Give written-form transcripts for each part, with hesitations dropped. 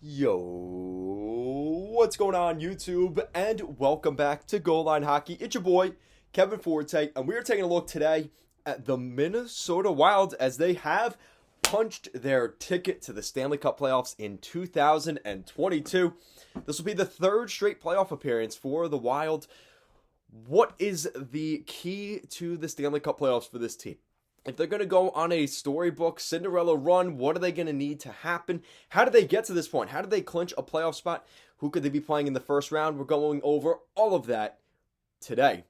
Yo, what's going on YouTube? And welcome back to Goal Line Hockey. It's your boy, Kevin Forte, and we're taking a look today at the Minnesota Wild as they have punched their ticket to the Stanley Cup playoffs in 2022. This will be the third straight playoff appearance for the Wild. What is the key to the Stanley Cup playoffs for this team? If they're going to go on a storybook Cinderella run, what are they going to need to happen? How did they get to this point? How did they clinch a playoff spot? Who could they be playing in the first round? We're going over all of that today.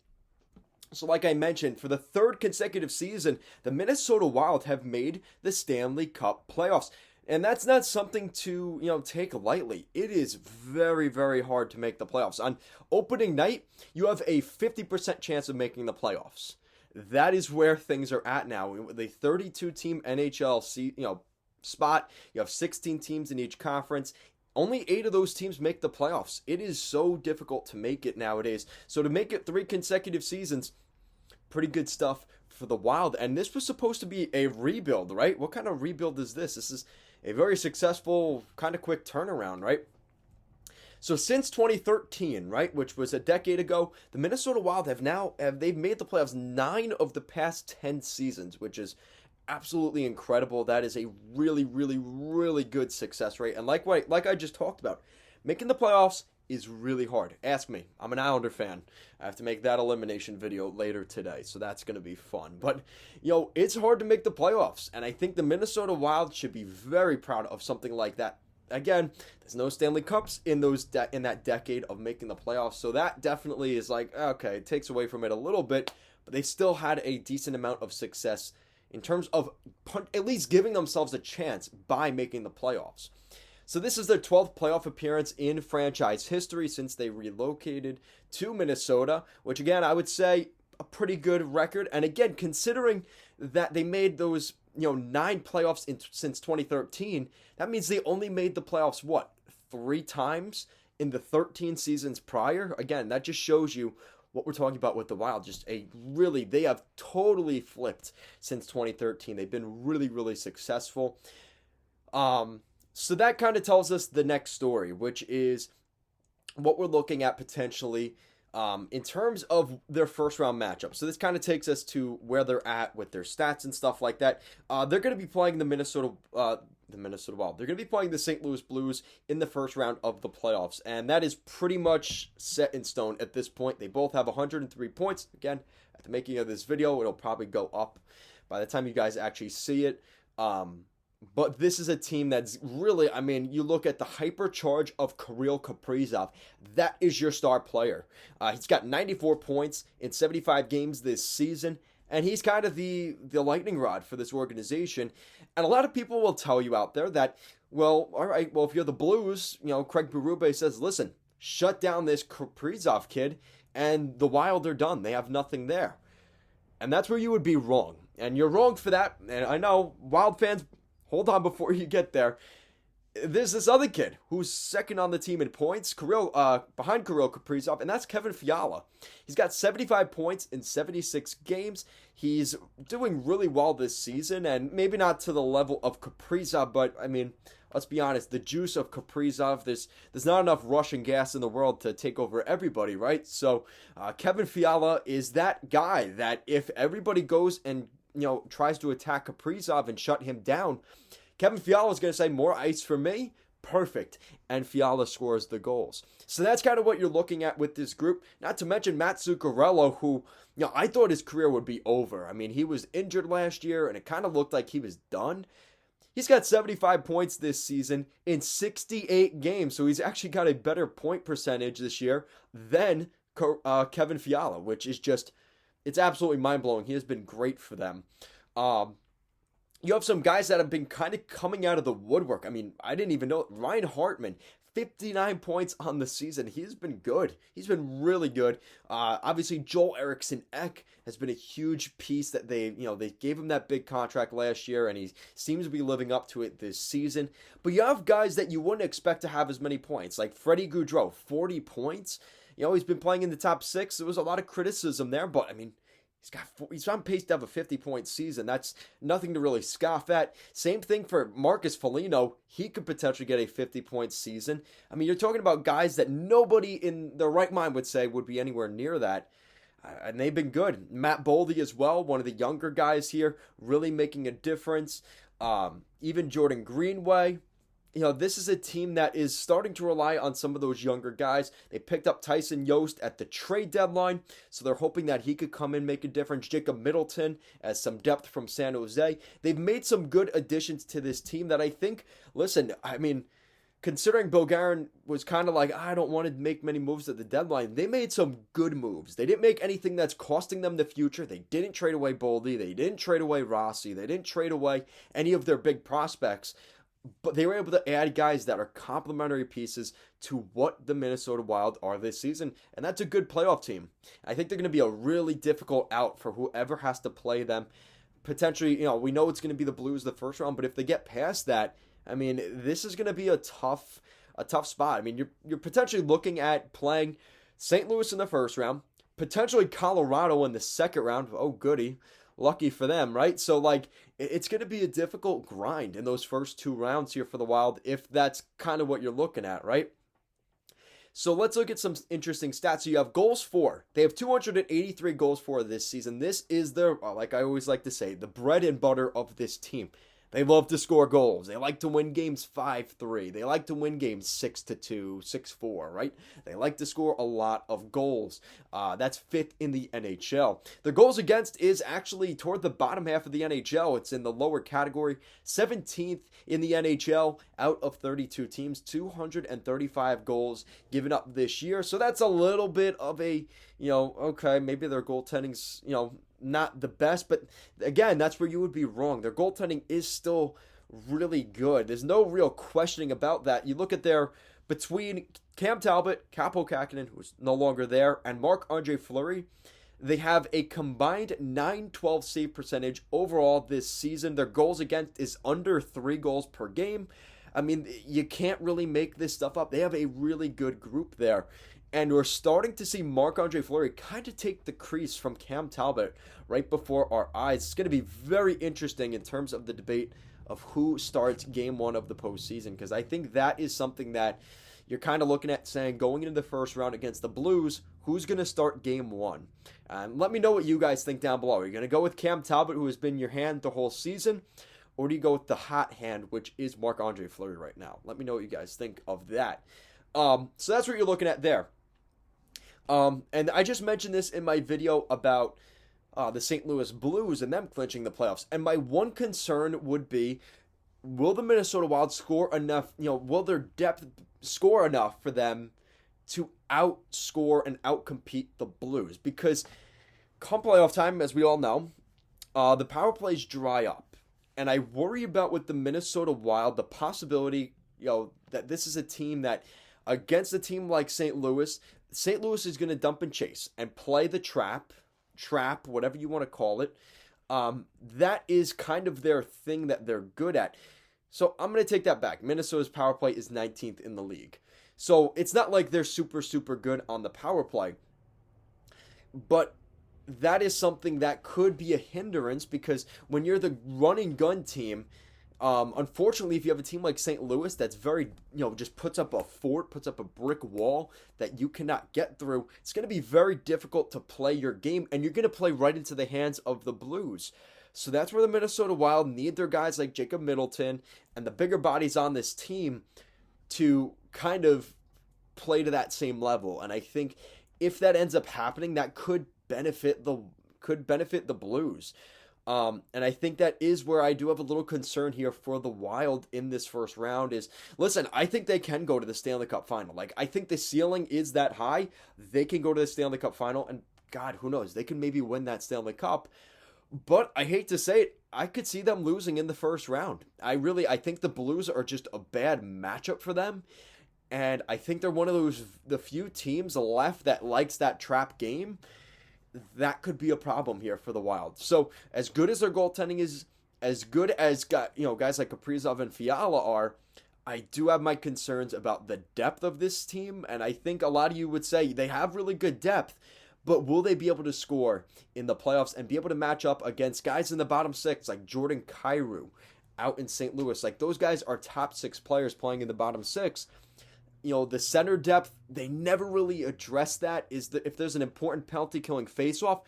So like I mentioned, for the third consecutive season, the Minnesota Wild have made the Stanley Cup playoffs. And that's not something to, take lightly. It is very, very hard to make the playoffs. On opening night, you have a 50% chance of making the playoffs. That is where things are at now. With a 32-team NHL spot, you have 16 teams in each conference. Only 8 of those teams make the playoffs. It is so difficult to make it nowadays. So to make it 3 consecutive seasons, pretty good stuff for the Wild. And this was supposed to be a rebuild, right? What kind of rebuild is this? This is a very successful, kind of quick turnaround, right? So since 2013, right, which was a decade ago, the Minnesota Wild they've made the playoffs 9 of the past 10 seasons, which is absolutely incredible. That is a really, really, really good success rate. And like I just talked about, making the playoffs is really hard. Ask me. I'm an Islander fan. I have to make that elimination video later today, so that's going to be fun. But, it's hard to make the playoffs, and I think the Minnesota Wild should be very proud of something like that. Again, there's no Stanley Cups in that decade of making the playoffs, so that definitely is like, okay, it takes away from it a little bit, but they still had a decent amount of success in terms of at least giving themselves a chance by making the playoffs. So this is their 12th playoff appearance in franchise history since they relocated to Minnesota, which again, I would say a pretty good record. And again, considering that they made those 9 playoffs since 2013, that means they only made the playoffs, 3 times in the 13 seasons prior? Again, that just shows you what we're talking about with the Wild. They have totally flipped since 2013. They've been really, really successful. So that kind of tells us the next story, which is what we're looking at potentially in terms of their first round matchup. So this kind of takes us to where they're at with their stats and stuff like that. They're going to be playing the Minnesota Wild. They're going to be playing the St. Louis Blues in the first round of the playoffs. And that is pretty much set in stone at this point. They both have 103 points. Again, at the making of this video, it'll probably go up by the time you guys actually see it. But this is a team that's really, you look at the hypercharge of Kirill Kaprizov. That is your star player. He's got 94 points in 75 games this season, and he's kind of the lightning rod for this organization. And a lot of people will tell you out there that, if you're the Blues, Craig Berube says, listen, shut down this Kaprizov kid, and the Wild are done. They have nothing there. And that's where you would be wrong. And you're wrong for that. And I know, Wild fans, hold on before you get there. There's this other kid who's second on the team in points, behind Kirill Kaprizov, and that's Kevin Fiala. He's got 75 points in 76 games. He's doing really well this season, and maybe not to the level of Kaprizov, but, let's be honest, the juice of Kaprizov, there's not enough Russian gas in the world to take over everybody, right? So Kevin Fiala is that guy that if everybody goes and tries to attack Kaprizov and shut him down, Kevin Fiala is going to say, more ice for me? Perfect. And Fiala scores the goals. So that's kind of what you're looking at with this group. Not to mention Matt Zuccarello, who, I thought his career would be over. He was injured last year, and it kind of looked like he was done. He's got 75 points this season in 68 games, so he's actually got a better point percentage this year than Kevin Fiala, which is just, it's absolutely mind-blowing. He has been great for them. You have some guys that have been kind of coming out of the woodwork. I didn't even know. Ryan Hartman, 59 points on the season. He's been good. He's been really good. Obviously, Joel Eriksson Ek has been a huge piece that they gave him that big contract last year, and he seems to be living up to it this season. But you have guys that you wouldn't expect to have as many points, like Freddie Gaudreau, 40 points. He's been playing in the top 6. There was a lot of criticism there, but, He's on pace to have a 50-point season. That's nothing to really scoff at. Same thing for Marcus Foligno. He could potentially get a 50-point season. I mean, you're talking about guys that nobody in their right mind would say would be anywhere near that. And they've been good. Matt Boldy as well, one of the younger guys here, really making a difference. Even Jordan Greenway. This is a team that is starting to rely on some of those younger guys. They picked up Tyson Yost at the trade deadline, so they're hoping that he could come in, make a difference. Jacob Middleton as some depth from San Jose. They've made some good additions to this team that I think, considering Bill Guerin was kind of like, I don't want to make many moves at the deadline, they made some good moves. They didn't make anything that's costing them the future. They didn't trade away Boldy. They didn't trade away Rossi. They didn't trade away any of their big prospects. But they were able to add guys that are complementary pieces to what the Minnesota Wild are this season. And that's a good playoff team. I think they're going to be a really difficult out for whoever has to play them. Potentially, we know it's going to be the Blues the first round, but if they get past that, this is going to be a tough spot. You're potentially looking at playing St. Louis in the first round, potentially Colorado in the second round. Oh, goody. Lucky for them, right? So, it's going to be a difficult grind in those first two rounds here for the Wild, if that's kind of what you're looking at, right? So, let's look at some interesting stats. So, you have goals for. They have 283 goals for this season. This is their, like I always like to say, the bread and butter of this team. They love to score goals. They like to win games 5-3. They like to win games 6-2, 6-4, right? They like to score a lot of goals. That's fifth in the NHL. Their goals against is actually toward the bottom half of the NHL. It's in the lower category. 17th in the NHL out of 32 teams. 235 goals given up this year. So that's a little bit of a, okay, maybe their goaltending's, not the best, but again, that's where you would be wrong. Their goaltending is still really good. There's no real questioning about that. You look at between Cam Talbot, Kaapo Kähkönen, who's no longer there, and Marc-Andre Fleury, they have a combined .912 save percentage overall this season. Their goals against is under 3 goals per game. You can't really make this stuff up. They have a really good group there. And we're starting to see Marc-Andre Fleury kind of take the crease from Cam Talbot right before our eyes. It's going to be very interesting in terms of the debate of who starts game one of the postseason, because I think that is something that you're kind of looking at saying, going into the first round against the Blues, who's going to start game one? Let me know what you guys think down below. Are you going to go with Cam Talbot, who has been your hand the whole season? Or do you go with the hot hand, which is Marc-Andre Fleury right now? Let me know what you guys think of that. So that's what you're looking at there. And I just mentioned this in my video about the St. Louis Blues and them clinching the playoffs. And my one concern would be, will the Minnesota Wild score enough, will their depth score enough for them to outscore and outcompete the Blues? Because come playoff time, as we all know, the power plays dry up. And I worry about with the Minnesota Wild, the possibility, that this is a team that, against a team like St. Louis is going to dump and chase and play the trap, whatever you want to call it. That is kind of their thing that they're good at. So I'm going to take that back. Minnesota's power play is 19th in the league. So it's not like they're super, super good on the power play. But that is something that could be a hindrance, because when you're the running gun team, unfortunately, if you have a team like St. Louis that's very, just puts up a fort, puts up a brick wall that you cannot get through, it's going to be very difficult to play your game, and you're going to play right into the hands of the Blues. So that's where the Minnesota Wild need their guys like Jacob Middleton and the bigger bodies on this team to kind of play to that same level. And I think if that ends up happening, that could benefit the Blues. And I think that is where I do have a little concern here for the Wild in this first round is, listen, I think they can go to the Stanley Cup final. I think the ceiling is that high. They can go to the Stanley Cup final, and God, who knows? They can maybe win that Stanley Cup. But I hate to say it, I could see them losing in the first round. I think the Blues are just a bad matchup for them. And I think they're one of the few teams left that likes that trap game. That could be a problem here for the Wild. So as good as their goaltending is, as good as guys like Kaprizov and Fiala are, I do have my concerns about the depth of this team. And I think a lot of you would say they have really good depth, But will they be able to score in the playoffs and be able to match up against guys in the bottom six like Jordan Kyrou out in St. Louis? Like, those guys are top six players playing in the bottom six. The center depth, they never really address that. If there's an important penalty killing faceoff,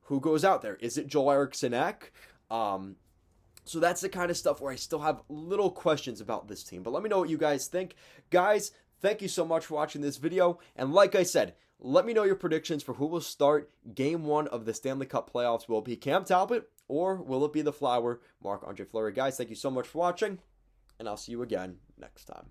who goes out there? Is it Joel Eriksson-Ek? So that's the kind of stuff where I still have little questions about this team. But let me know what you guys think. Guys, thank you so much for watching this video. And like I said, let me know your predictions for who will start Game 1 of the Stanley Cup playoffs. Will it be Cam Talbot or will it be the Flower, Marc-Andre Fleury? Guys, thank you so much for watching, and I'll see you again next time.